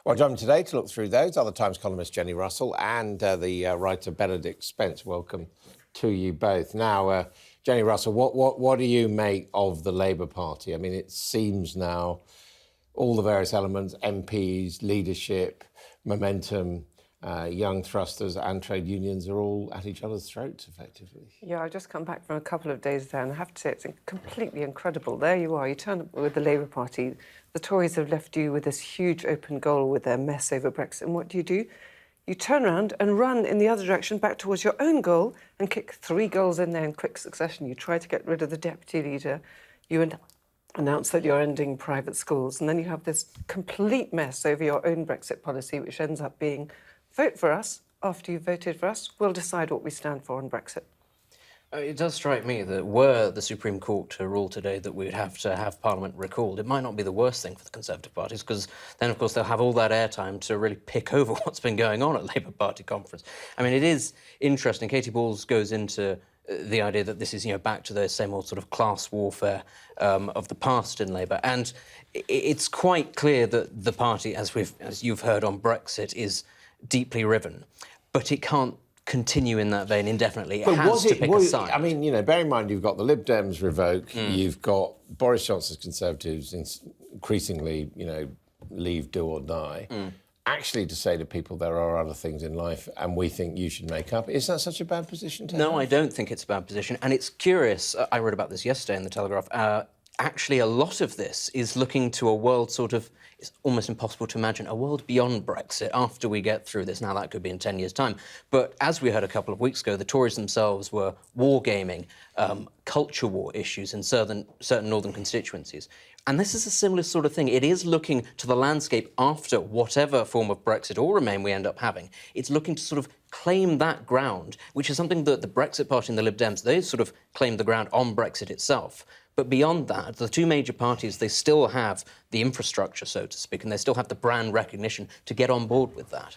Well, joining me today to look through those are the Times columnist Jenny Russell and the writer Benedict Spence. Welcome to you both. Now, Jenny Russell, what do you make of the Labour Party? I mean, it seems now all the various elements, MPs, leadership, momentum, young thrusters and trade unions are all at each other's throats, effectively. Yeah, I've just come back from a couple of days there and I have to say it's completely incredible. There you are, you turn up with the Labour Party. The Tories have left you with this huge open goal with their mess over Brexit. And what do? You turn around and run in the other direction back towards your own goal and kick 3 goals in there in quick succession. You try to get rid of the deputy leader. You announce that you're ending private schools. And then you have this complete mess over your own Brexit policy, which ends up being vote for us. After you've voted for us, we'll decide what we stand for on Brexit. It does strike me that were the Supreme Court to rule today that we would have to have Parliament recalled, it might not be the worst thing for the Conservative parties, because then, of course, they'll have all that airtime to really pick over what's been going on at Labour Party conference. I mean, it is interesting. Katie Balls goes into the idea that this is, back to the same old sort of class warfare of the past in Labour. And it's quite clear that the party, as you've heard on Brexit, is deeply riven, but it can't continue in that vein indefinitely. It has to pick a side. I mean, bear in mind you've got the Lib Dems revoke, you've got Boris Johnson's Conservatives increasingly, leave, do or die. Actually, to say to people there are other things in life and we think you should make up, is that such a bad position to have? No, I don't think it's a bad position. And it's curious, I read about this yesterday in the Telegraph, actually a lot of this is looking to a world it's almost impossible to imagine, a world beyond Brexit after we get through this. Now, that could be in 10 years' time. But as we heard a couple of weeks ago, the Tories themselves were wargaming culture war issues in certain northern constituencies. And this is a similar sort of thing. It is looking to the landscape after whatever form of Brexit or Remain we end up having. It's looking to sort of claim that ground, which is something that the Brexit Party and the Lib Dems, they sort of claimed the ground on Brexit itself. But beyond that, the two major parties, they still have the infrastructure, so to speak, and they still have the brand recognition to get on board with that.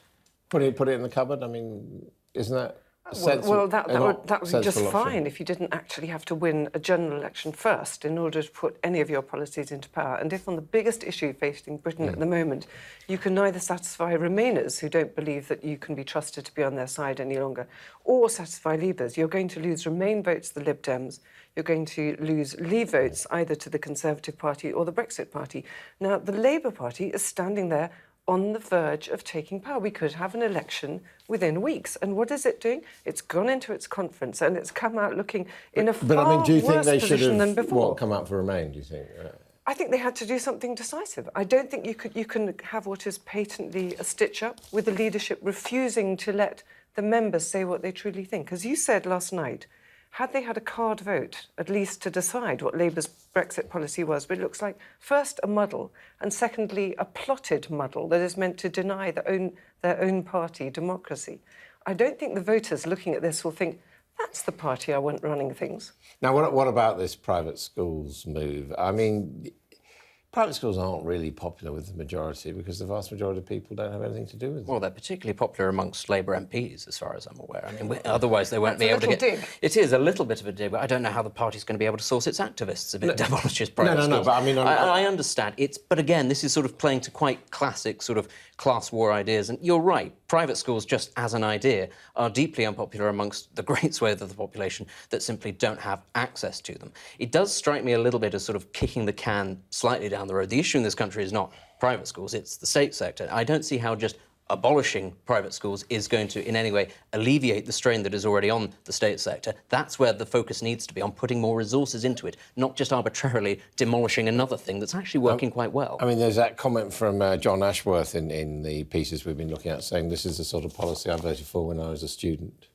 Put it in the cupboard? I mean, isn't that a sensible? Well, that would be just option? fine if you didn't actually have to win a general election first in order to put any of your policies into power. And if on the biggest issue facing Britain at the moment, you can neither satisfy Remainers who don't believe that you can be trusted to be on their side any longer, or satisfy Leavers, you're going to lose Remain votes to the Lib Dems. You're going to lose Leave votes either to the Conservative Party or the Brexit Party. Now, the Labour Party is standing there on the verge of taking power. We could have an election within weeks. And what is it doing? It's gone into its conference and it's come out looking in a far worse position than before. Come out for Remain, do you think? I think they had to do something decisive. I don't think you can have what is patently a stitch-up with the leadership refusing to let the members say what they truly think. As you said last night, had they had a card vote, at least to decide what Labour's Brexit policy was, but it looks like, first, a muddle, and secondly, a plotted muddle that is meant to deny their own party democracy. I don't think the voters looking at this will think, that's the party I want running things. Now, what about this private schools move? I mean, private schools aren't really popular with the majority because the vast majority of people don't have anything to do with them. Well, they're particularly popular amongst Labour MPs, as far as I'm aware. I mean, otherwise they won't be able to get... Dig. It is a little bit of a dig, but I don't know how the party's going to be able to source its activists if it demolishes private schools. No, but I mean... I understand. But again, this is sort of playing to quite classic sort of class war ideas. And you're right, private schools, just as an idea, are deeply unpopular amongst the great swathe of the population that simply don't have access to them. It does strike me a little bit as sort of kicking the can slightly down the road. The issue in this country is not private schools, it's the state sector. I don't see how just abolishing private schools is going to in any way alleviate the strain that is already on the state sector. That's where the focus needs to be, on putting more resources into it, not just arbitrarily demolishing another thing that's actually working quite well. I mean, there's that comment from John Ashworth in the pieces we've been looking at saying this is the sort of policy I voted for when I was a student.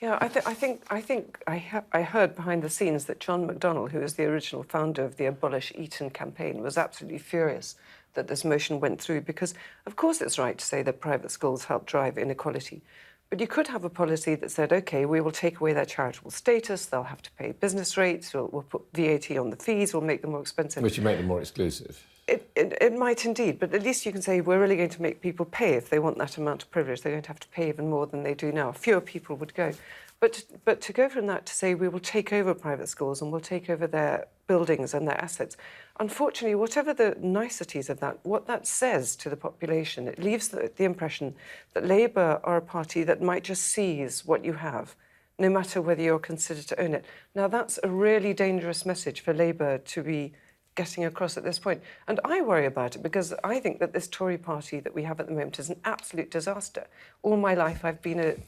Yeah, I heard behind the scenes that John McDonnell, who is the original founder of the Abolish Eton campaign, was absolutely furious that this motion went through because, of course, it's right to say that private schools help drive inequality. But you could have a policy that said, OK, we will take away their charitable status, they'll have to pay business rates, we'll put VAT on the fees, we'll make them more expensive. Which you make them more exclusive. It might indeed, but at least you can say we're really going to make people pay if they want that amount of privilege. They're going to have to pay even more than they do now. Fewer people would go. But to go from that to say we will take over private schools and we'll take over their buildings and their assets, unfortunately, whatever the niceties of that, what that says to the population, it leaves the impression that Labour are a party that might just seize what you have, no matter whether you're considered to own it. Now, that's a really dangerous message for Labour to be getting across at this point. And I worry about it because I think that this Tory party that we have at the moment is an absolute disaster. All my life I've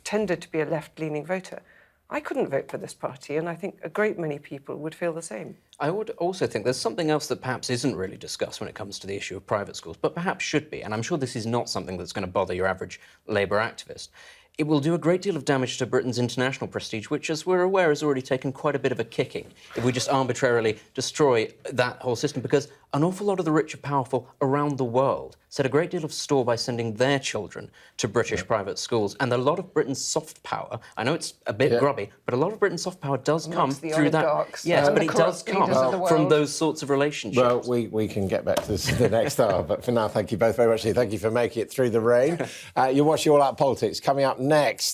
tended to be a left-leaning voter. I couldn't vote for this party, and I think a great many people would feel the same. I would also think there's something else that perhaps isn't really discussed when it comes to the issue of private schools, but perhaps should be, and I'm sure this is not something that's going to bother your average Labour activist. It will do a great deal of damage to Britain's international prestige, which, as we're aware, has already taken quite a bit of a kicking if we just arbitrarily destroy that whole system, because an awful lot of the rich and powerful around the world set a great deal of store by sending their children to British private schools. And a lot of Britain's soft power, I know it's a bit grubby, but a lot of Britain's soft power does come through that. Yes, but it does come from those sorts of relationships. Well, we can get back to this in the next hour, but for now, thank you both very much. Thank you for making it through the rain. You're watching All Out Politics. Coming up next,